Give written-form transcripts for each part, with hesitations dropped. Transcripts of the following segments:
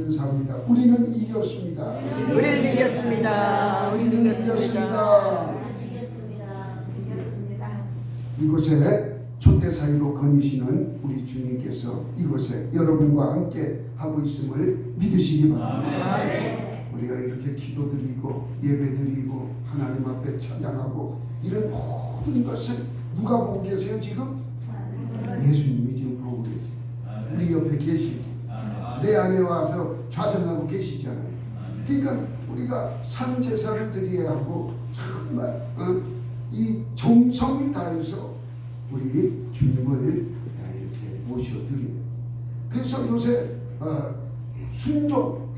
감사합니다. 우리는 이겼습니다. 우리는 이겼습니다. 우리는 이겼습니다. 이곳에 촛대 사이로 거니시는 우리 주님께서 이곳에 여러분과 함께 하고 있음을 믿으시기 바랍니다. 우리가 이렇게 기도드리고 예배드리고 하나님 앞에 찬양하고 이런 모든 것을 누가 보고 계세요? 지금 예수님이 지금 보고 계세요. 우리 옆에 계시고 내 안에 와서 좌정하고 계시잖아요. 그러니까 우리가 산 제사를 드려야 하고 정말 이 정성을 다해서 우리 주님을 이렇게 모셔드려요. 그래서 요새 순종,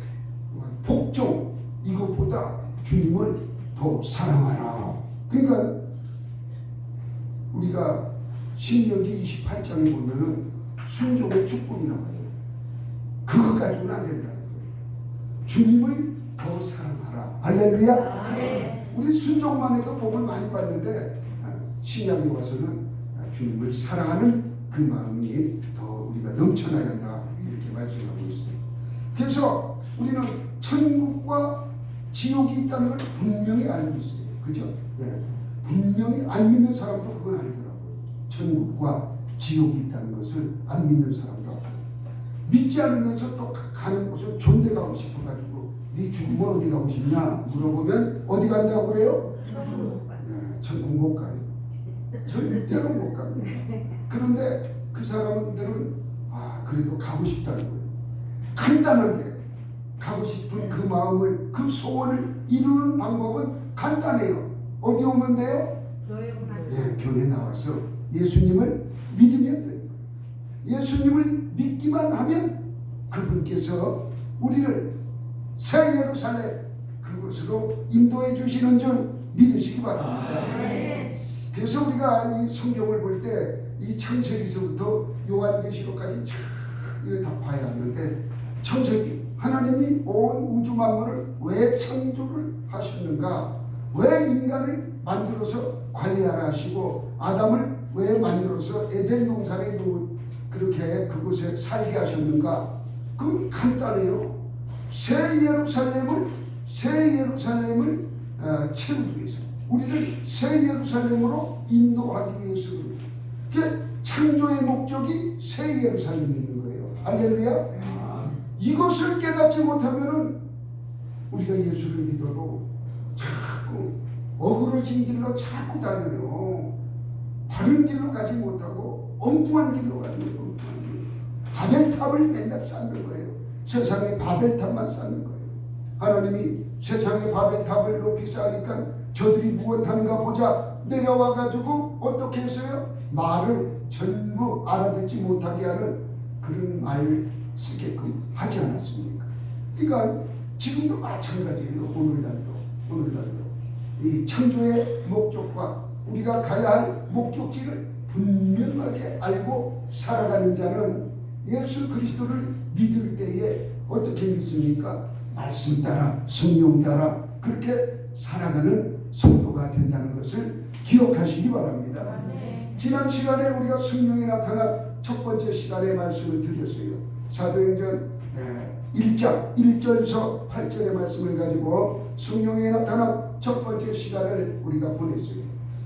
복종 이것보다 주님을 더 사랑하라. 그러니까 우리가 신명기 28장에 보면은 순종의 축복이 나와요. 그것 가지고는 안 된다. 주님을 더 사랑하라. 할렐루야. 우리 순종만 해도 복을 많이 받는데 신약에 와서는 주님을 사랑하는 그 마음이 더 우리가 넘쳐나야 한다. 이렇게 말씀하고 있어요. 그래서 우리는 천국과 지옥이 있다는 걸 분명히 알고 있어요. 그죠? 네. 분명히 안 믿는 사람도 그건 알더라고요. 천국과 지옥이 있다는 것을 안 믿는 사람도 알아요. 믿지 않으면서 또 가는 곳은 존대 가고 싶어가지고 네 죽으면 어디 가고 싶냐 물어보면 어디 간다고 그래요? 천국 못 가요. 절대로 못 갑니다. 그런데 그 사람들은 그래도 가고 싶다는 거예요. 간단하게 가고 싶은 그 마음을, 그 소원을 이루는 방법은 간단해요. 어디 오면 돼요? 교회 나와서 예수님을 믿으면 돼요. 예수님을 믿기만 하면 그분께서 우리를 새 예루살렘 그곳으로 인도해 주시는 줄 믿으시기 바랍니다. 그래서 우리가 이 성경을 볼 때 이 창세기서부터 요한계시록까지 쫙 다 봐야 하는데, 창세기 하나님이 온 우주 만물을 왜 창조를 하셨는가, 왜 인간을 만들어서 관리하라 하시고 아담을 왜 만들어서 에덴 동산에 그렇게 그곳에 살게 하셨는가? 그건 간단해요. 새 예루살렘을 채우기 위해서, 우리를 새 예루살렘으로 인도하기 위해서. 그 창조의 목적이 새 예루살렘에 있는 거예요. 할렐루야. 이것을 깨닫지 못하면은 우리가 예수를 믿어도 자꾸 어그러진 길로 자꾸 다녀요. 바른 길로 가지 못하고 엉뚱한 길로 가는 거예요. 바벨탑을 맨날 쌓는 거예요. 세상에 바벨탑만 쌓는 거예요. 하나님이 세상에 바벨탑을 높이 쌓으니까 저들이 무엇하는가 보자 내려와 가지고 어떻게 했어요? 말을 전부 알아듣지 못하게 하는 그런 말 쓰게끔 하지 않았습니까? 그러니까 지금도 마찬가지예요. 오늘날도 이 창조의 목적과 우리가 가야 할 목적지를 분명하게 알고 살아가는 자는 예수 그리스도를 믿을 때에 어떻게 믿습니까? 말씀 따라, 성령 따라 그렇게 살아가는 성도가 된다는 것을 기억하시기 바랍니다. 지난 시간에 우리가 성령이 나타난 첫 번째 시간에 말씀을 드렸어요. 사도행전 1장 1절에서 8절의 말씀을 가지고 성령이 나타난 첫 번째 시간을 우리가 보냈어요.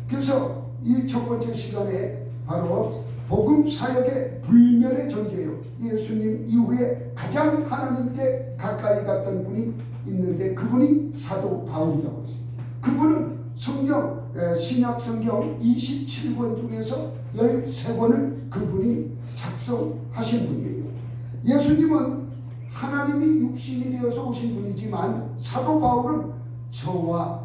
그래서 이 첫 번째 시간에 바로 복음 사역의 불멸의 존재요. 예수님 이후에 가장 하나님께 가까이 갔던 분이 있는데 그분이 사도 바울이라고 했어요. 그분은 성경 신약 성경 27권 중에서 13권을 그분이 작성하신 분이에요. 예수님은 하나님이 육신이 되어서 오신 분이지만 사도 바울은 저와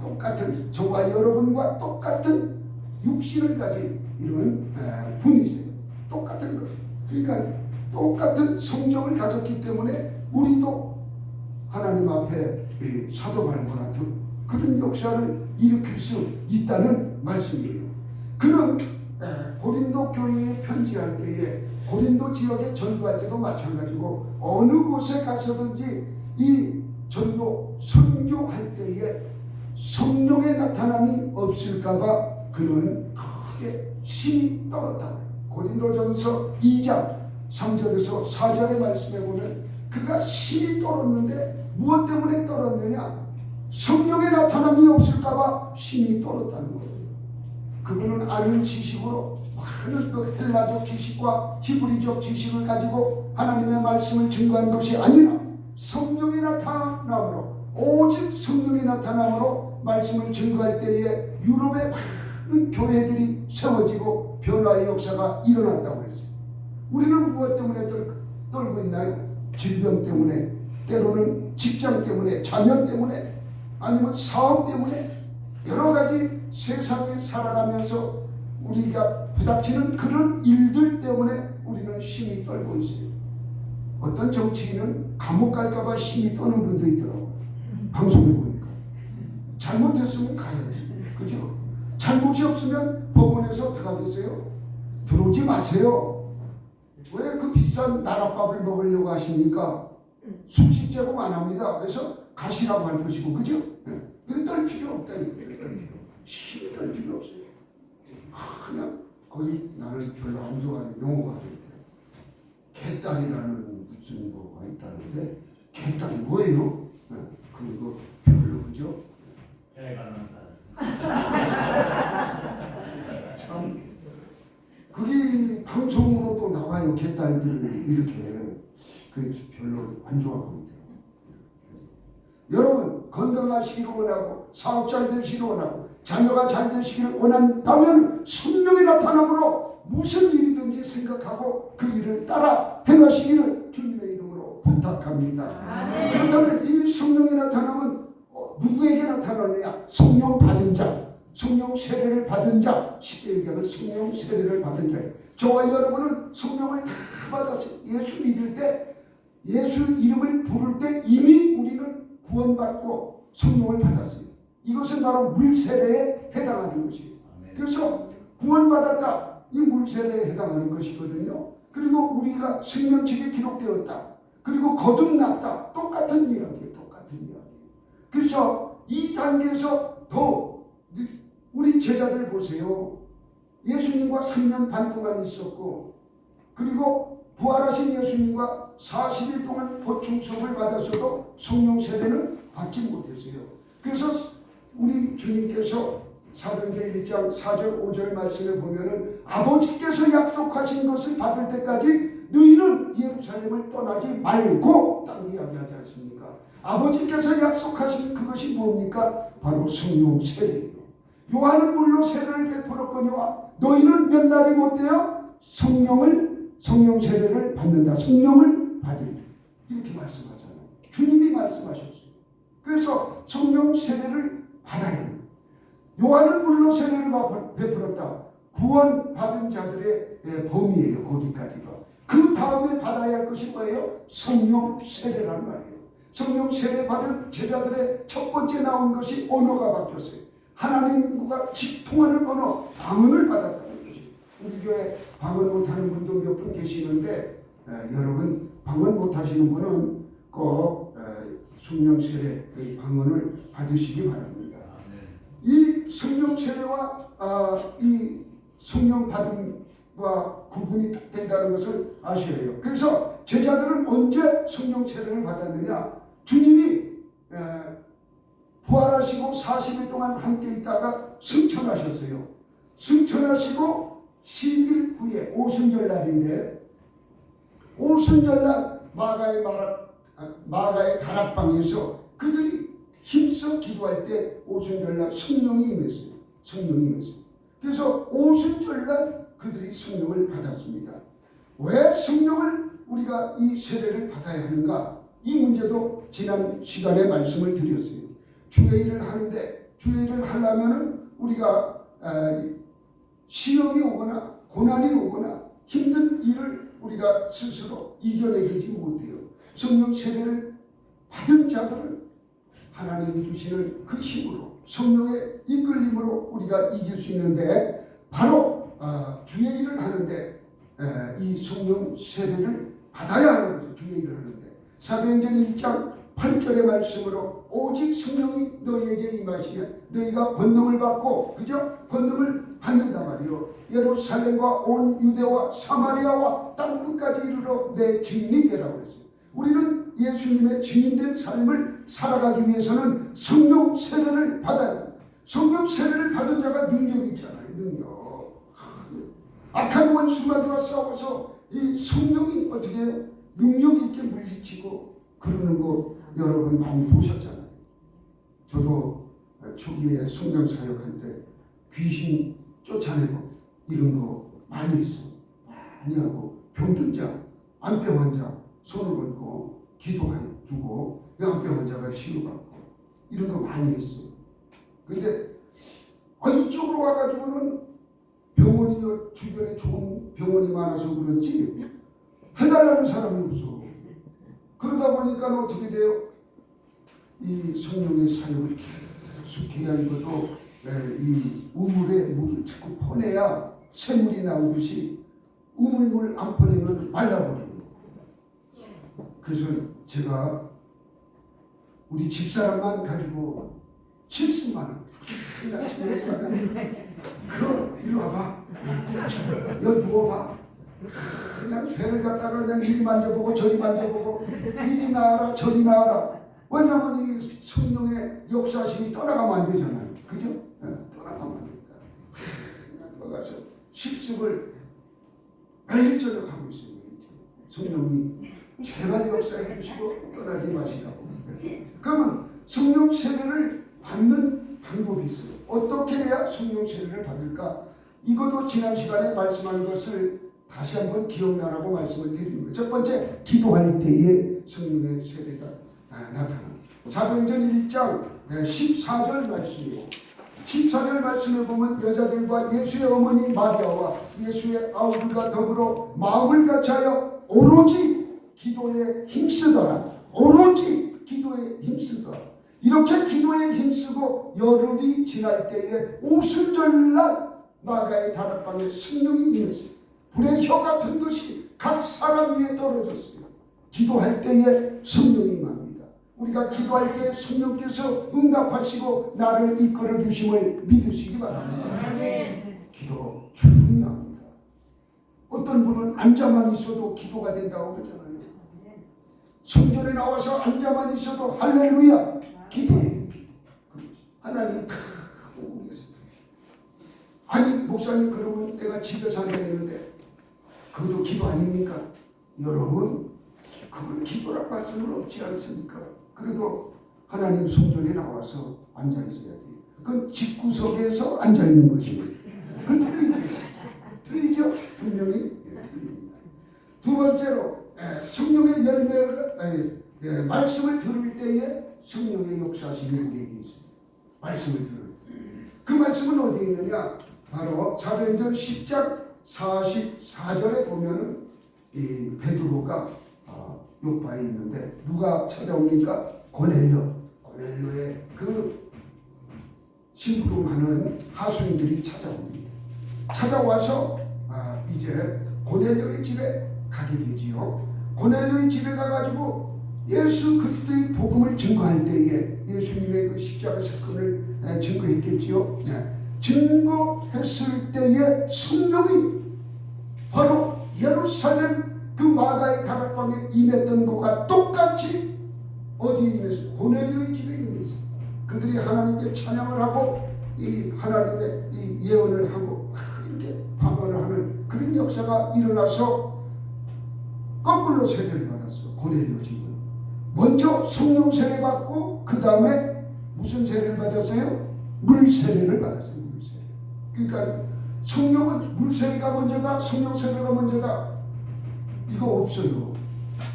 여러분과 똑같은 육신을 가진 이런 분이세요. 똑같은 것. 그러니까 똑같은 성정을 가졌기 때문에 우리도 하나님 앞에 사도 바울과 같은 그런 역사를 일으킬 수 있다는 말씀이에요. 그는 고린도 교회에 편지할 때에, 고린도 지역에 전도할 때도 마찬가지고 어느 곳에 가서든지 이 전도 선교할 때에 성령의 나타남이 없을까봐 그는 크게 심히 떨었다고 해요. 고린도전서 2장 3절에서 4절의 말씀에 보면 그가 신이 떨었는데 무엇 때문에 떨었느냐? 성령의 나타남이 없을까봐 신이 떨었다는 거예요. 그거는 아는 지식으로 많은 그 헬라적 지식과 히브리적 지식을 가지고 하나님의 말씀을 증거한 것이 아니라 성령의 나타남으로, 오직 성령의 나타남으로 말씀을 증거할 때에 유럽의 많은 교회들이 세워지고 변화의 역사가 일어났다고 그랬어요. 우리는 무엇 때문에 떨고 있나요? 질병 때문에, 때로는 직장 때문에, 자녀 때문에, 아니면 사업 때문에, 여러 가지 세상에 살아가면서 우리가 부닥치는 그런 일들 때문에 우리는 심히 떨고 있어요. 어떤 정치인은 감옥 갈까봐 심히 떠는 분도 있더라고요. 방송에 보니까. 잘못했으면 가야지. 그죠? 잘못이 없으면 법원에서 어떻게 하겠어요? 들어오지 마세요. 왜 그 비싼 나랏밥을 먹으려고 하십니까? 숙식 제공 안 합니다. 그래서 가시라고 할 것이고, 그죠? 근데 떨 필요 없다. 심히 떨 필요 없어요. 그냥 거기 나는 별로 안 좋아하는 용어가 있더라고요. 개딸이라는 무슨 뭐가 있다는데, 개딸이 뭐예요? 그거 별로, 그죠? 참 그게 방송으로도 나와요. 개딸들을 이렇게. 그게 별로 안 좋아 보이더라고요. 여러분 건강하시기를 원하고 사업 잘 되시기를 원하고 자녀가 잘 되시기를 원한다면 성령의 나타남으로 무슨 일이든지 생각하고 그 일을 따라 행하시기를 주님의 이름으로 부탁합니다. 그렇다면 이 성령의 나타남은 누구에게 나타나느냐? 성령 받은 자, 성령 세례를 받은 자, 쉽게 얘기하면 성령 세례를 받은 자예요. 저와 여러분은 성령을 다 받았어요. 예수 믿을 때, 예수 이름을 부를 때 이미 우리는 구원받고 성령을 받았어요. 이것은 바로 물세례에 해당하는 것이에요. 그래서 구원받았다, 이 물세례에 해당하는 것이거든요. 그리고 우리가 생명책에 기록되었다, 그리고 거듭났다, 똑같은 이야기예요. 똑같은 이야기예요. 그래서 이 단계에서 더 우리 제자들 보세요. 예수님과 3년 반 동안 있었고, 그리고 부활하신 예수님과 40일 동안 보충 수업을 받았어도 성령 세례는 받지 못했어요. 그래서 우리 주님께서 사도행전 1장 4절 5절 말씀에 보면은 아버지께서 약속하신 것을 받을 때까지 너희는 예루살렘을 떠나지 말고 딱 이야기하지 않습니까? 아버지께서 약속하신 그것이 뭡니까? 바로 성령 세례예요. 요한은 물로 세례를 베풀었거니와 너희는 몇 날이 못되어 성령 세례를 받는다. 성령을 받을, 이렇게 말씀하잖아요. 주님이 말씀하셨어요. 그래서 성령 세례를 받아야 합니다. 요한은 물로 세례를 베풀었다. 구원받은 자들의 범위예요. 거기까지가. 그 다음에 받아야 할 것이 뭐예요? 성령 세례란 말이에요. 성령 세례 받은 제자들의 첫 번째 나온 것이 언어가 바뀌었어요. 하나님과 직통하는 언어, 방언을 받았다는 것이에요. 우리 교회 방언 못하는 분도 몇 분 계시는데, 여러분 방언 못하시는 분은 꼭 성령 세례의 방언을 받으시기 바랍니다. 이 성령 세례와 이 성령 받음과 구분이 된다는 것을 아셔야 해요. 그래서 제자들은 언제 성령 세례를 받았느냐? 주님이 부활하시고 40일 동안 함께 있다가 승천하셨어요. 승천하시고 10일 후에 오순절 날인데, 오순절 날 마가의 다락방에서 그들이 힘써 기도할 때 오순절 날 성령이 임했어요. 성령이 임했어요. 그래서 오순절 날 그들이 성령을 받았습니다. 왜 성령을 우리가 이 세례를 받아야 하는가? 이 문제도 지난 시간에 말씀을 드렸어요. 주의 일을 하는데, 주의 일을 하려면은 우리가 시험이 오거나 고난이 오거나 힘든 일을 우리가 스스로 이겨내지 못해요. 성령 세례를 받은 자들은 하나님이 주시는 그 힘으로, 성령의 이끌림으로 우리가 이길 수 있는데, 바로 주의 일을 하는데 이 성령 세례를 받아야 하는 거죠. 주의 일을 하는데 사도행전 1장 8절의 말씀으로 오직 성령이 너희에게 임하시면 너희가 권능을 받고, 그죠? 권능을 받는다 말이요. 예루살렘과 온 유대와 사마리아와 땅끝까지 이르러 내 증인이 되라고 그랬어요. 우리는 예수님의 증인된 삶을 살아가기 위해서는 성령 세례를 받아요. 성령 세례를 받은 자가 능력이 있잖아요. 능력. 악한 원수마귀와 싸워서 이 성령이 어떻게 해요? 능력 있게 물리치고 그러는 거 여러분 많이 보셨잖아요. 저도 초기에 성령 사역할 때 귀신 쫓아내고 이런 거 많이 했어. 많이 하고 병든 자, 암병 환자 손을 걸고 기도해주고 암병 환자가 치료받고 이런 거 많이 했어요. 근데 이쪽으로 와가지고는 병원이 주변에 좋은 병원이 많아서 그런지 해달라는 사람이 없어. 그러다 보니까 어떻게 돼요? 이 성령의 사역을 계속해야 이것도 이 우물에 물을 자꾸 퍼내야 새물이 나오듯이 우물물 안 퍼내면 말라버려요. 그래서 제가 우리 집사람만 가지고 70만 원 그냥 집에 가면 이리 와봐 여기 누워봐 그냥 배를 갖다가 그냥 이리 만져보고 저리 만져보고 이리 나와라 저리 나와라. 왜냐하면 이 성령의 역사심이 떠나가면 안 되잖아요. 그죠? 떠나가면 안 되니까 그냥 가서 실습을 매일 저녁 하고 있어요. 성령님 제발 역사해 주시고 떠나지 마시라고. 그러면 성령 세례를 받는 방법이 있어요. 어떻게 해야 성령 세례를 받을까? 이것도 지난 시간에 말씀한 것을 다시 한번 기억나라고 말씀을 드리는 거예요. 첫 번째, 기도할 때에 성령의 세례가 나타납니다. 사도행전 1장 14절 말씀이에요. 14절 말씀에 보면 여자들과 예수의 어머니 마리아와 예수의 아우들과 더불어 마음을 같이하여 오로지 기도에 힘쓰더라. 오로지 기도에 힘쓰더라. 이렇게 기도에 힘쓰고 열흘이 지날 때에 오순절날 마가의 다락방에 성령이 임했어요. 불의 혀 같은 것이 각 사람 위에 떨어졌어요. 기도할 때에 성령이 임합니다. 우리가 기도할 때에 성령께서 응답하시고 나를 이끌어 주심을 믿으시기 바랍니다. 기도 중요합니다. 어떤 분은 앉아만 있어도 기도가 된다고 그러잖아요. 성전에 나와서 앉아만 있어도 할렐루야 기도해요. 기도. 하나님이 다 보고 계십니다. 아니 목사님 그러면 내가 집에서 앉아 있는데 그것도 기도 아닙니까? 여러분 그건 기도라고 할 수는 없지 않습니까? 그래도 하나님 성전에 나와서 앉아 있어야지. 그건 집구석에서 앉아 있는 것이에요. 그건 틀리죠. 틀리죠? 분명히 틀립니다. 두 번째로 성령의 열매를 말씀을 들을 때에 성령의 역사심이 우리에게 있습니다. 말씀을 들을 때. 그 말씀은 어디에 있느냐? 바로 사도행전 10장 44절에 보면은 이 베드로가 요바에 있는데 누가 찾아옵니까? 고넬료의 그 심부름하는 하수인들이 찾아옵니다. 찾아와서 이제 고넬료의 집에 가게 되지요. 고넬료의 집에 가가지고 예수 그리스도의 복음을 증거할 때에 예수님의 그 십자가 사건을 증거했겠지요. 증거했을 때에 성령이 바로 예루살렘 그 마가의 다락방에 임했던 것과 똑같이 어디에 임했어요? 고넬료의 집에 임했어요. 그들이 하나님께 찬양을 하고 이 하나님의 이 예언을 하고 이렇게 방언을 하는 그런 역사가 일어나서 거꾸로 세례를 받았어. 고넬료 집은 먼저 성령 세례 받고 그 다음에 무슨 세례를 받았어요? 물 세례를 받았어요. 물 세례. 그러니까 성령은 물 세례가 먼저다, 성령 세례가 먼저다. 이거 없어요.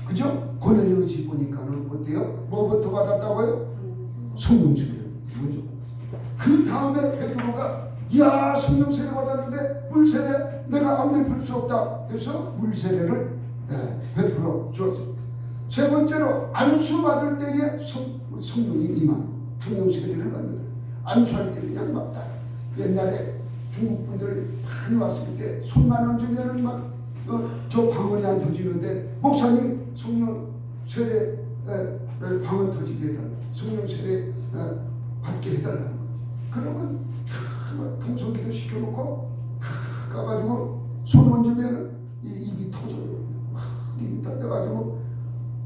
그죠? 고넬료 집 보니까는 어때요? 뭐부터 받았다고요? 성령 세례 먼저 받았어요. 그 다음에 베드로가 야 성령 세례 받았는데 물 세례 내가 안 베풀 수 없다 해서 물 세례를 베풀어 주었어요. 세 번째로 안수 받을 때에 성령이 임한 성령 세례를 받는다. 안수할 때 그냥 막 따라. 옛날에 중국 분들 많이 왔을 때 손만 얹으면은 막 저 방언이 안 터지는데 목사님 성령 세례 방언 터지게 해달라. 성령 세례 받게 해달라는 거지. 그러면 풍성기도 시켜놓고 가가지고 손 얹으면 이 입이 터져요. 입이 터져가지고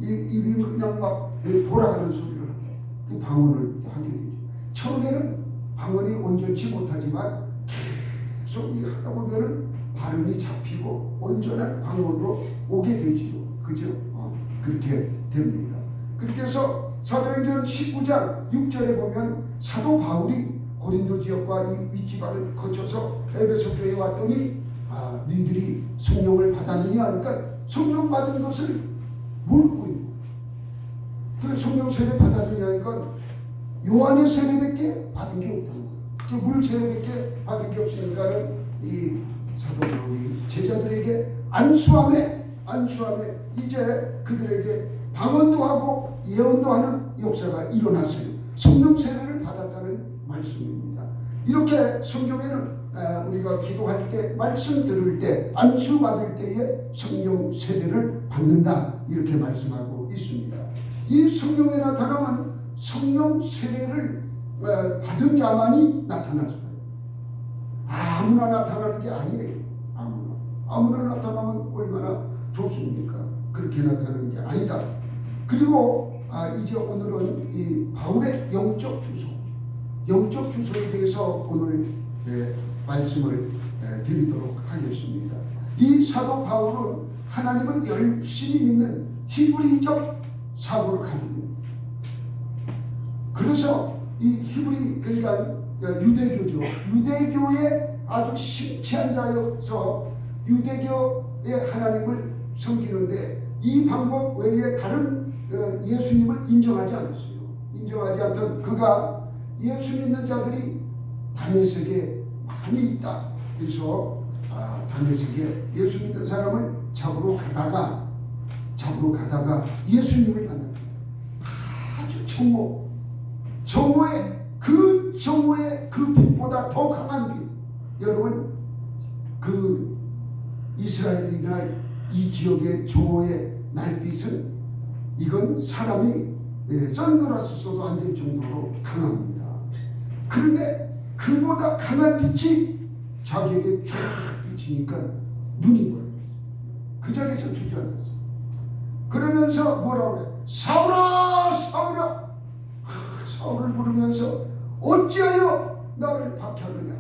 입이 그냥 막 돌아가는 소리를 하고 그 방언을 하게 되죠. 처음에는 방언이 온전치 못하지만 계속 하다 보면은 발음이 잡히고 온전한 방언으로 오게 되지요. 그죠? 그렇게 됩니다. 그렇게 해서 사도행전 19장 6절에 보면 사도 바울이 고린도 지역과 이 윗지방을 거쳐서 에베소 교회에 왔더니 너희들이 성령을 받았느냐 하니까 성령 받은 것을 모르고 있는 그 성령 세례 받았느냐 하니까 요한의 세례밖에 받은 게 없다는 거예요. 그 물 세례밖에 받은 게 없으니까는 이 사도 바울이 제자들에게 안수함에 이제 그들에게 방언도 하고 예언도 하는 역사가 일어났어요. 성령 세례를 받았다는 말씀입니다. 이렇게 성경에는 우리가 기도할 때 말씀 들을 때 안수 받을 때에 성령 세례를 받는다 이렇게 말씀하고 있습니다. 이 성령에 나타나면 성령 세례를 받은 자만이 나타날 수가 있어요. 아무나 나타나는 게 아니에요. 아무나 나타나면 얼마나 좋습니까? 그렇게 나타나는 게 아니다. 그리고 이제 오늘은 이 바울의 영적 주소에 대해서 오늘 말씀을 드리도록 하겠습니다. 이 사도 바울은 하나님을 열심히 믿는 히브리적 사고를 가지고 있습니다. 그래서 이 히브리 그러니까 유대교죠. 유대교의 아주 심취한 자여서 유대교의 하나님을 섬기는데 이 방법 외에 다른 예수님을 인정하지 않았어요. 인정하지 않던 그가 예수 믿는 자들이 다메섹에 많이 있다. 그래서 다메섹에 예수 믿는 사람을 잡으러 가다가 예수님을 만납니다. 아주 정오의 그 빛보다 더 강한 빛. 여러분 그 이스라엘이나 이 지역의 정오의 날빛은 이건 사람이 선글라스 써도 안 될 정도로 강합니다. 그런데 그보다 강한 빛이 자기에게 쫙 비치니까 눈이 멀어요. 그 자리에서 주저앉았어요. 그러면서 뭐라고 그래? 사울아 사울아. 사울을 부르면서 어찌하여 나를 박해하느냐.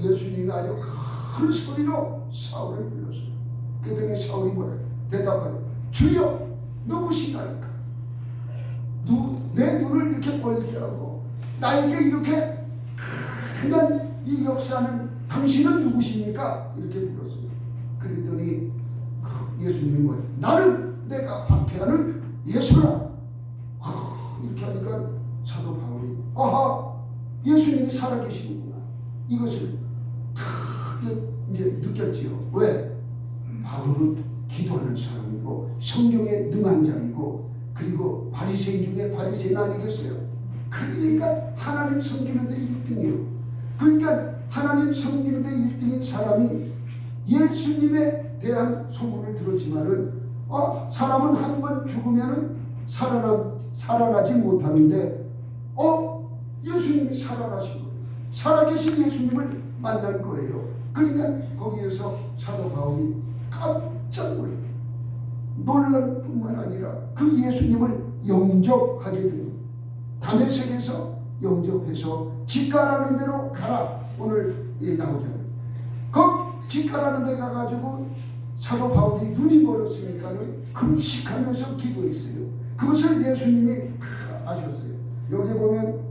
예수님이 아주 큰 소리로 사울을 불렀어요. 그랬더니 사울이 뭐라 대답하여 주여 누구시나이까? 내 눈을 이렇게 멀게 하고 나에게 이렇게 큰 이 역사는 당신은 누구십니까? 이렇게 물었어요. 그랬더니 예수님이 뭐예요? 나는 내가 박해하는 예수라. 이렇게 하니까 사도 바울이 예수님이 살아계시는구나. 이것을 이제 느꼈지요. 왜? 바울은 기도하는 사람이고 성경에 능한 자이고 그리고 바리새인 중에 바리새인 아니겠어요? 그러니까 하나님 섬기는데 1등이에요. 그러니까 하나님 섬기는데 1등인 사람이 예수님에 대한 소문을 들었지만은 사람은 한 번 죽으면은 살아나지 못하는데 예수님이 살아나신 거예요. 살아계신 예수님을 만난 거예요. 그러니까 거기에서 사도 바울이 깜짝 놀랄 뿐만 아니라 그 예수님을 영접하게 됩니다. 다메섹에서 영접해서 직가라는 데로 가라. 오늘 나오잖아요. 직가라는 데 가가지고 사도 바울이 눈이 멀었으니까는 금식하면서 기도했어요. 그것을 예수님이 아셨어요. 여기 보면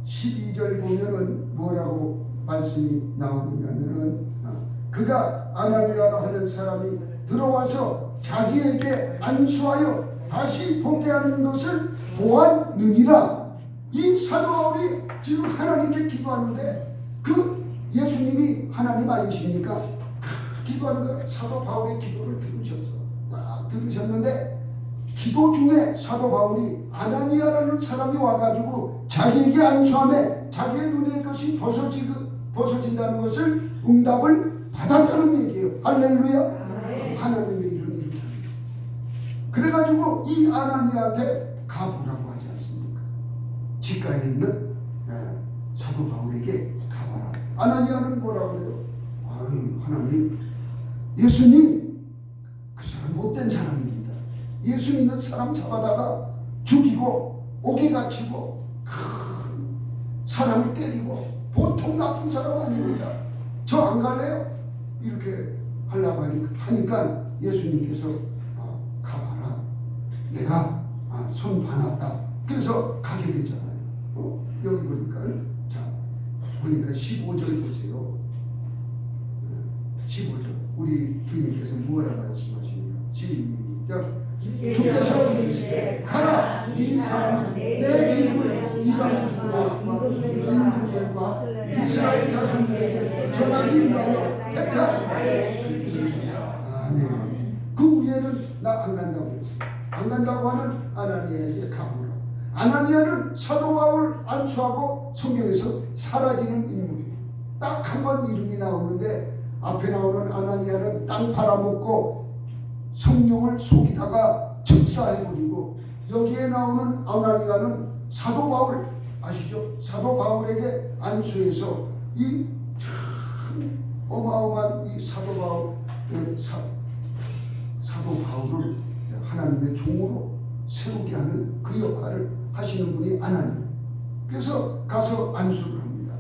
12절 보면은 뭐라고 말씀이 나오느냐면은 그가 아나니아라 하는 사람이 들어와서 자기에게 안수하여 다시 보게 하는 것을 보았느니라. 이 사도 바울이 지금 하나님께 기도하는데 그 예수님이 하나님 아니십니까? 기도하는 거 사도 바울의 기도를 딱 들으셨는데 기도 중에 사도 바울이 아나니아라는 사람이 와가지고 자기에게 안수하며 자기의 눈의 것이 벗어진다는 것을 응답을 받았다는 얘기예요. 할렐루야. 하나님의 일은 이렇게 합니다. 그래가지고 이 아나니아한테 가보라고 하지 않습니까? 직가에 있는 사도 바울에게 가봐라. 아나니아는 뭐라고 그래요? 하나님, 예수님 그 사람 못된 사람입니다. 예수 믿는 사람 잡아다가 죽이고 옥에 갇히고 사람을 때리고 보통 나쁜 사람 아닙니다. 저 안 갈래요? 이렇게 하려고 하니까 예수님께서 가봐라. 내가 손 봐놨다. 그래서 가게 되잖아요. 여기 보니까 자 보니까 15절 보세요. 15절 우리 주님께서 무엇라 말씀하십니까? 시작. 주께서 이르시되 가라. 이 사람은 내 이름을 이방인들과 임금들과 이스라엘 자손들에게 전하기 위하여 택한 나의 그릇이니라. 아멘. 그 위에는 나 안 간다고 했어요. 안 간다고 하는 아나니아에게 가보라. 아나니아는 사도 바울 안수하고 성경에서 사라지는 인물이에요. 딱 한 번 이름이 나오는데 앞에 나오는 아나니아는 땅 팔아먹고 성령을 속이다가 즉사해버리고, 여기에 나오는 아나니아는 사도 바울 아시죠? 사도 바울에게 안수해서 이 참 어마어마한 이 사도 바울을 하나님의 종으로 세우게 하는 그 역할을 하시는 분이 아나니아. 그래서 가서 안수를 합니다.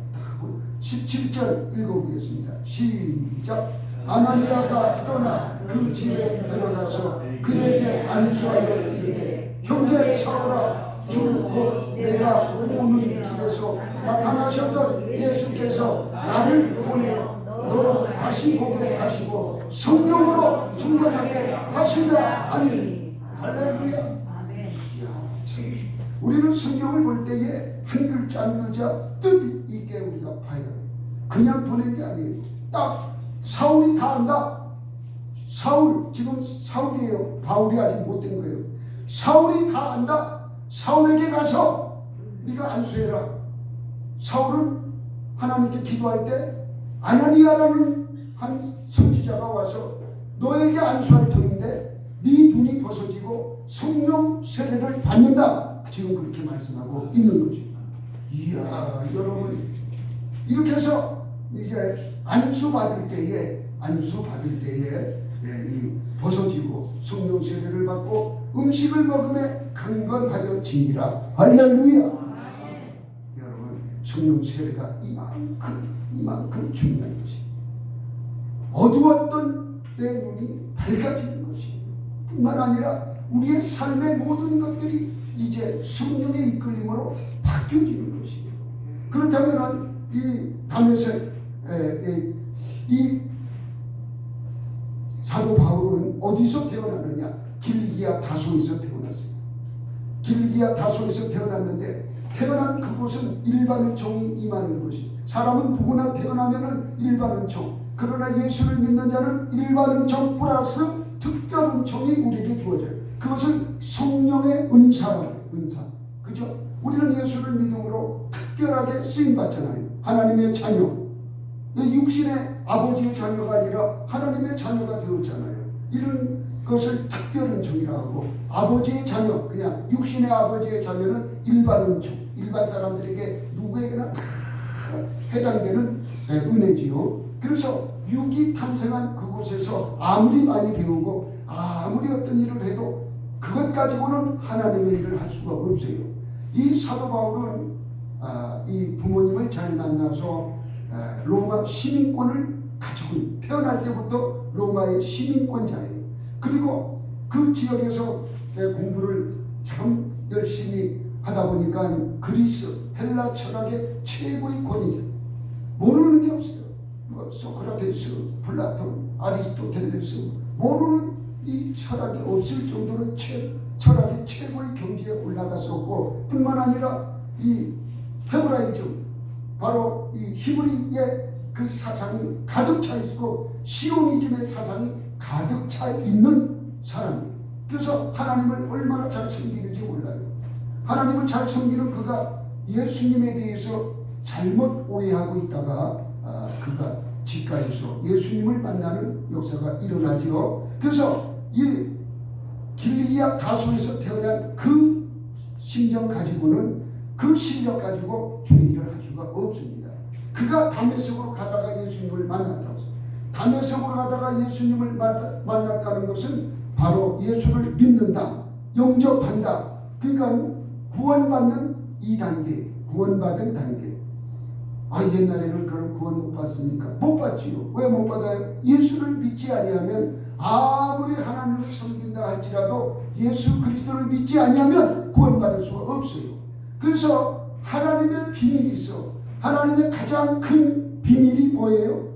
17절 읽어보겠습니다. 시작. 아나니아가 떠나 그 집에 들어가서 그에게 안수하여 이르되 형제 사울아, 주 곧 내가 오는 길에서 나타나셨던 예수께서 나를 보내어 너로 다시 보게 하시고 성령으로 충만하게 하신다 하니. 할렐루야. 이야, 참. 우리는 성경을 볼 때에 한 글자 한 글자 뜻 있게 우리가 봐야 해요. 그냥 보낸 게 아니에요. 딱 사울이 다 안다. 사울, 지금 사울이에요. 바울이 아직 못된 거예요. 사울이 다 안다. 사울에게 가서 네가 안수해라. 사울은 하나님께 기도할 때 아나니아라는 한 선지자가 와서 너에게 안수할 터인데 네 눈이 벗어지고 성령 세례를 받는다. 지금 그렇게 말씀하고 있는 거죠. 이야, 여러분, 이렇게 해서 이제 안수 받을 때에 이 벗어지고 성령 세례를 받고 음식을 먹음에 강건하여 지니라. 할렐루야. 여러분, 성령 세례가 이만큼 중요한 것이. 어두웠던 내 눈이 밝아지는 것이에요. 뿐만 아니라 우리의 삶의 모든 것들이 이제 성령의 이끌림으로 바뀌어지는 것이에요. 그렇다면 이 다메섹 이 사도 바울은 어디서 태어나느냐? 길리기아 다소에서 태어났어요. 길리기아 다소에서 태어났는데 태어난 그곳은 일반은총이 임하는 곳이. 사람은 누구나 태어나면은 일반은총. 그러나 예수를 믿는 자는 일반은총 플러스 특별은총이 우리에게 주어져요. 그것은 성령의 은사라고 해요. 은사. 그죠? 우리는 예수를 믿음으로 특별하게 쓰임받잖아요. 하나님의 자녀. 육신의 아버지의 자녀가 아니라 하나님의 자녀가 되었잖아요. 이런 것을 특별은총이라고 하고, 아버지의 자녀, 그냥 육신의 아버지의 자녀는 일반은총. 일반 사람들에게 누구에게나 다 해당되는 은혜지요. 그래서 육이 탄생한 그곳에서 아무리 많이 배우고 아무리 어떤 일을 해도 그것 가지고는 하나님의 일을 할 수가 없어요. 이 사도 바울은 이 부모님을 잘 만나서 로마 시민권을 가지고 태어날 때부터 로마의 시민권자예요. 그리고 그 지역에서 공부를 참 열심히 하다 보니까 그리스 헬라 철학의 최고의 권위자. 모르는 게 없어요. 뭐 소크라테스, 플라톤, 아리스토텔레스, 모르는 이 철학이 없을 정도로 철학의 최고의 경지에 올라갔었고, 뿐만 아니라 이 헤브라이즘, 바로 이 히브리의 그 사상이 가득 차 있고 시오니즘의 사상이 가득 차 있는 사람이에요. 그래서 하나님을 얼마나 잘 섬기는지 몰라요. 하나님을 잘 섬기는 그가 예수님에 대해서 잘못 오해하고 있다가 그가 직가에서 예수님을 만나는 역사가 일어나죠. 그래서 이 길리기아 다소에서 태어난 그 심정 가지고는, 그 실력 가지고 죄일을 할 수가 없습니다. 그가 다메섹으로 가다가 예수님을 만났다고. 다메섹으로 가다가 예수님을 만났다는 것은 바로 예수를 믿는다, 영접한다. 그러니까 구원받는 2단계, 구원받은 단계. 옛날에는 그런 구원 못 받습니까? 못 받지요. 왜 못 받아요? 예수를 믿지 아니하면, 아무리 하나님을 섬긴다 할지라도 예수 그리스도를 믿지 아니하면 구원받을 수가 없어요. 그래서 하나님의 비밀이 있어. 하나님의 가장 큰 비밀이 뭐예요?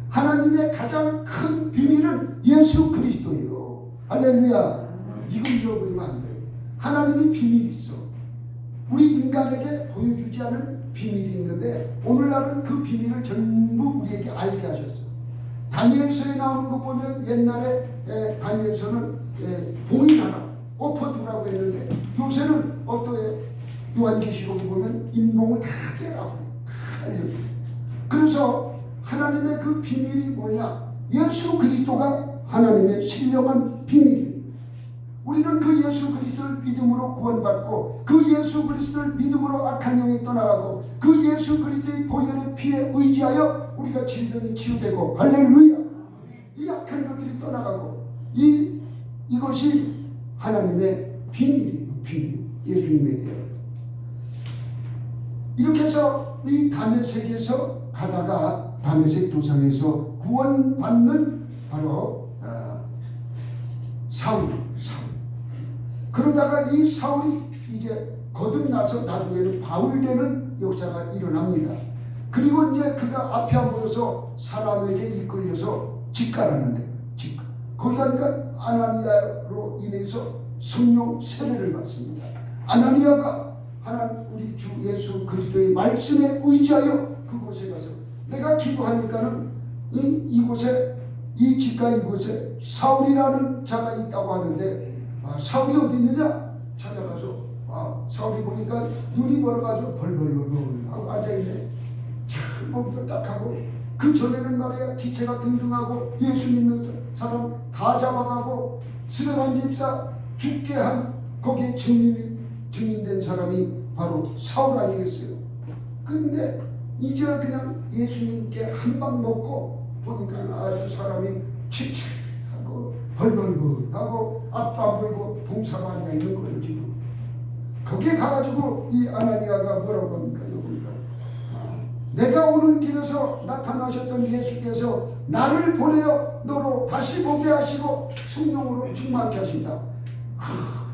하나님의 가장 큰 비밀은 예수 그리스도예요. 할렐루야. 이거 잃어버리면 안 돼요. 하나님의 비밀이 있어. 우리 인간에게 보여주지 않은 비밀이 있는데, 오늘날은 그 비밀을 전부 우리에게 알게 하셨어. 다니엘서에 나오는 거 보면, 옛날에 다니엘서는 봉인 하나 엎어두라고 했는데, 요새는 어떠해요? 요한계시록에 보면 인봉을 다 떼라고, 다 알려줘요. 그래서 하나님의 그 비밀이 뭐냐? 예수 그리스도가 하나님의 신령한 비밀이에요. 우리는 그 예수 그리스도를 믿음으로 구원받고, 그 예수 그리스도를 믿음으로 악한 영이 떠나가고, 그 예수 그리스도의 보혈의 피에 의지하여 우리가 질병이 치유되고, 할렐루야. 이 악한 것들이 떠나가고, 이것이 하나님의 비밀이에요. 비밀. 예수님에 대하여. 이렇게 해서 이 다메섹에서 가다가, 다메섹 도상에서 구원받는 바로 사울. 그러다가 이 사울이 이제 거듭나서 나중에는 바울 되는 역사가 일어납니다. 그리고 이제 그가 앞에 안 보여서 사람에게 이끌려서 직가라는데, 직가. 거기 가니까 아나니아로 인해서 성령 세례를 받습니다. 아나니아가 우리 주 예수 그리스도의 말씀에 의지하여 그곳에 가서, 내가 기도하니까는 이곳에, 이 직가 이곳에 사울이라는 자가 있다고 하는데, 사울이 어디 있느냐? 찾아가서 사울이 보니까 눈이 멀어가지고 벌벌벌 하고 앉아있네. 참 몸도 딱하고, 그 전에는 말이야 기세가 등등하고 예수 믿는 사람 다 잡아가고 스데반 집사 죽게 한 거기에 증인된 사람이 바로 사울 아니겠어요? 근데 이제 그냥 예수님께 한 방 먹고 보니까 아주 사람이 칙칙하고 벌벌벌하고 앞도 안 보이고 동사가 앉아 있는 거예요. 지금 거기에 가가지고 이 아나니아가 뭐라고 합니까? 여기가 내가 오는 길에서 나타나셨던 예수께서 나를 보내어 너로 다시 보게 하시고 성령으로 충만케 하신다.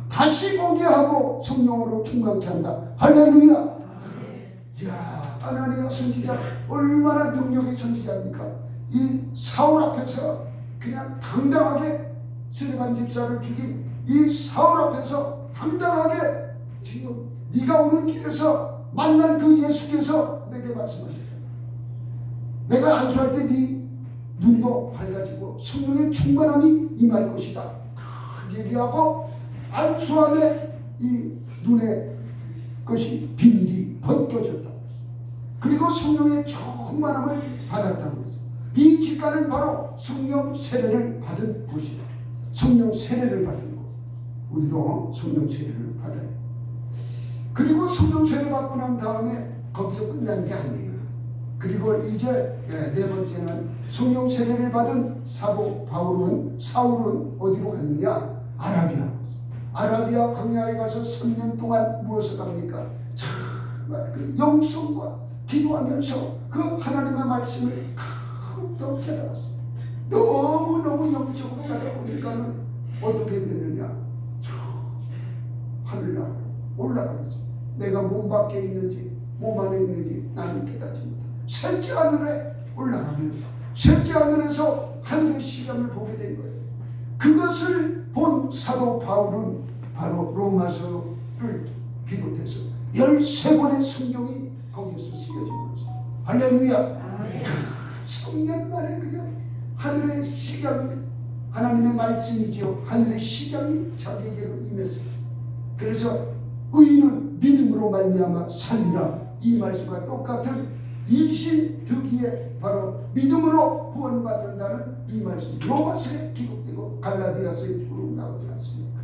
다시 보게 하고 성령으로 충만케 한다. 할렐루야. 이야, 아나니아 선지자 얼마나 능력의 선지자입니까? 이 사울 앞에서 그냥 당당하게 스데반 집사를 죽인 이 사울 앞에서 당당하게 지금 네가 오는 길에서 만난 그 예수께서 내게 말씀하셨다. 내가 안수할 때 네 눈도 밝아지고 성령의 충만함이 임할 것이다. 딱 얘기하고 안수함에 이 눈의 것이 비밀이 벗겨졌다. 그리고 성령의 충만함을 받았다고 했어. 이 직가는 바로 성령 세례를 받은 곳이다. 성령 세례를 받은 곳. 우리도 성령 세례를 받아요. 그리고 성령 세례 받고 난 다음에 거기서 끝난 게 아니에요. 그리고 이제 네 번째는 성령 세례를 받은 사도 사울은 어디로 갔느냐? 아라비아 광야에 가서 3년 동안 무엇을 합니까? 정말 그 영성과 기도하면서 그 하나님의 말씀을 더욱더 깨달았어. 너무너무 영적으로 가다 보니까는 어떻게 됐느냐? 저 하늘나라로 올라가겠어. 내가 몸 밖에 있는지 몸 안에 있는지 나는 깨닫지 못해. 셋째 하늘에 올라가면 셋째 하늘에서 하늘의 시간을 보게 된 거예요. 그것을 본 사도 바울은 바로 로마서를 비롯해서 13권의 성경이 거기서 쓰여진 거죠. 할렐루야. 3년 만에 그냥 하늘의 시간이, 하나님의 말씀이죠. 하늘의 시간이 자기에게로 임했어요. 그래서 의인은 믿음으로 말미암아 살리라. 이 말씀과 똑같은 이신득이에 바로 믿음으로 구원받는다는 이 말씀, 로마서에 기록되고 갈라디아서에 쭉 나오지 않습니까?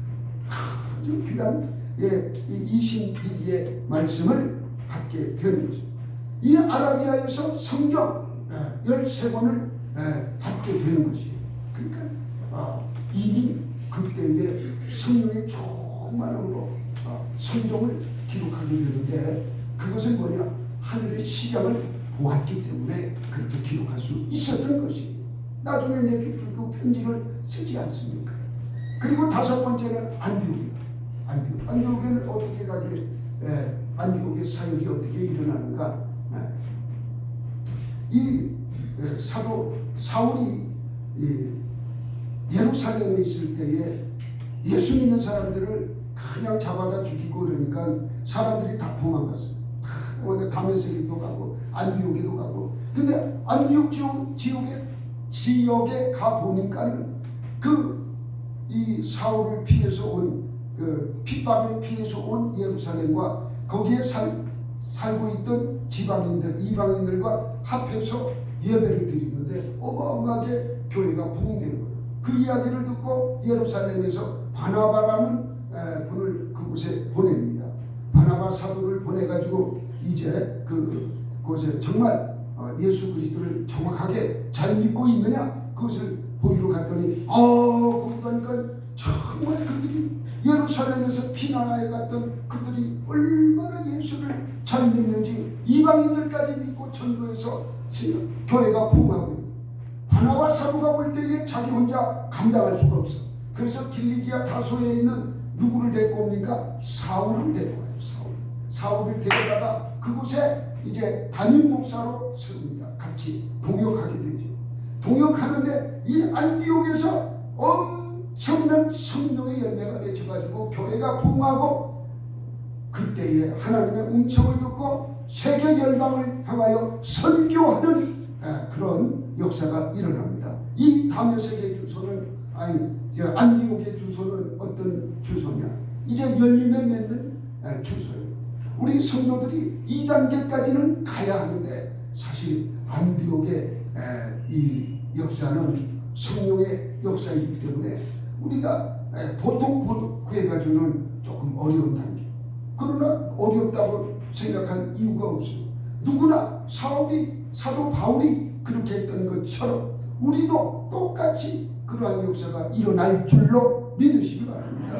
아주 귀한 이 이신득이의 말씀을 받게 되는 것입니다. 이 아라비아에서 성경 13권을 받게 되는 것이에요. 그러니까 이미 그때의 성령의 충만함으로 성경을 기록하게 되는데, 그것은 뭐냐? 하늘의 시각을 보았기 때문에 그렇게 기록할 수 있었던 것이에요. 나중에 이제 쭉쭉 편지를 쓰지 않습니까? 그리고 다섯 번째는 안디옥입니다. 안디옥에는 어떻게 가게, 안디옥의 사역이 어떻게 일어나는가? 이 사도 사울이 예루살렘에 있을 때에 예수 믿는 사람들을 그냥 잡아다 죽이고 그러니까 사람들이 다 도망갔어요. 다메섹에도 가고 안디옥에도 가고. 근데 안디옥 지역에 가 보니까는 이 사울을 피해서 온 핍박을 피해서 온 예루살렘과 거기에 살고 있던 지방인들, 이방인들과 합해서 예배를 드리는데 어마어마하게 교회가 부흥되는 거예요. 그 이야기를 듣고 예루살렘에서 바나바라는 분을 그곳에 보냅니다. 바나바 사도를 보내가지고 이제 그곳에 정말 예수 그리스도를 정확하게 잘 믿고 있느냐 그것을 보이러 갔더니 거기 가니까 정말 그들이 예루살렘에서 피난하여 갔던 그들이 얼마나 예수를 잘 믿는지 이방인들까지 믿고 전도해서 교회가 부흥하고 있는 거예요. 바나바 사도가 볼 때에 자기 혼자 감당할 수가 없어. 그래서 길리기아 다소에 있는 누구를 데리고 옵니까? 사울을 데리고 와요. 사울을 데려다가 그곳에 이제 담임 목사로 세웁니다. 같이 동역하게 되죠. 동역하는데 이 안디옥에서 엄청난 성령의 열매가 맺혀가지고 교회가 부흥하고, 그때에 하나님의 음성을 듣고 세계 열방을 향하여 선교하는 그런 역사가 일어납니다. 이 다메섹의 주소는 안디옥의 주소는 어떤 주소냐? 이제 열매 맺는 주소예요. 우리 성도들이 2단계까지는 가야 하는데 사실 안디옥의 이 역사는 성령의 역사이기 때문에 우리가 보통 구해가지고는 조금 어려운 단계. 그러나 어렵다고 생각할 이유가 없어요. 누구나 사도 바울이 그렇게 했던 것처럼 우리도 똑같이 그러한 역사가 일어날 줄로 믿으시기 바랍니다.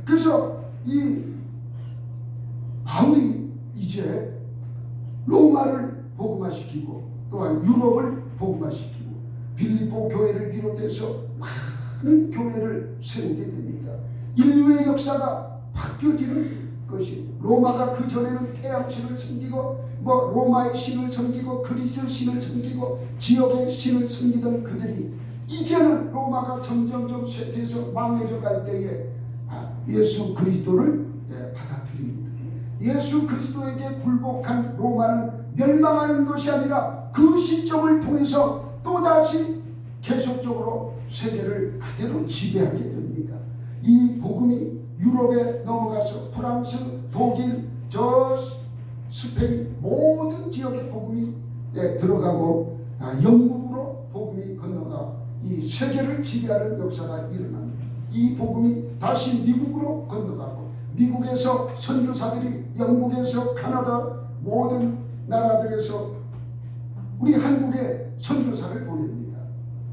그래서 이 바울이 이제 로마를 복음화시키고 또한 유럽을 복음화시키고 빌립보 교회를 비롯해서 많은 교회를 세우게 됩니다. 인류의 역사가 바뀌어지는 것이, 로마가 그 전에는 태양신을 섬기고 로마의 신을 섬기고 그리스 신을 섬기고 지역의 신을 섬기던 그들이 이제는 로마가 점점점 쇠퇴해서 망해져 갈 때에 예수 그리스도를 받아들입니다. 예수 그리스도에게 굴복한 로마는 멸망하는 것이 아니라 그 시점을 통해서 또다시 계속적으로 세계를 그대로 지배하게 됩니다. 이 복음이 유럽에 넘어가서 프랑스, 독일, 스페인 모든 지역의 복음이 들어가고 영국으로 복음이 건너가 이 세계를 지배하는 역사가 일어납니다. 이 복음이 다시 미국으로 건너가고 미국에서 선교사들이 영국에서 카나다 모든 나라들에서 우리 한국에 선교사를 보냅니다.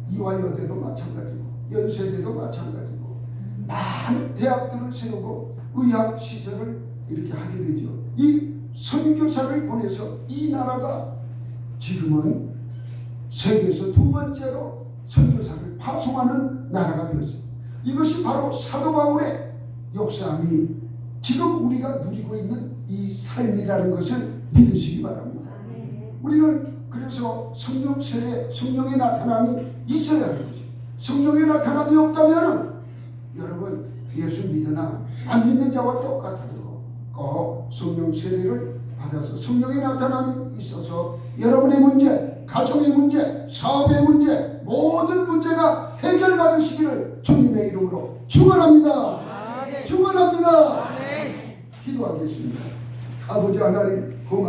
이화여대도 마찬가지고 연세대도 마찬가지고 많은 대학들을 세우고 의학시설을 이렇게 하게 되죠. 이 선교사를 보내서 이 나라가 지금은 세계에서 두 번째로 선교사를 파송하는 나라가 되었어요. 이것이 바로 사도 바울의 역사함이 지금 우리가 누리고 있는 이 삶이라는 것을 믿으시기 바랍니다. 우리는 그래서 성령 세례, 성령의 나타남이 있어야 하는 거죠. 성령의 나타남이 없다면 여러분 예수 믿으나 안 믿는 자와 똑같아요. 꼭 성령 세례를 받아서 성령의 나타남이 있어서 여러분의 문제, 가정의 문제, 사업의 문제, 모든 문제가 해결받으시기를 주님의 이름으로 축원합니다. 축원합니다. 기도하겠습니다. 아버지 하나님,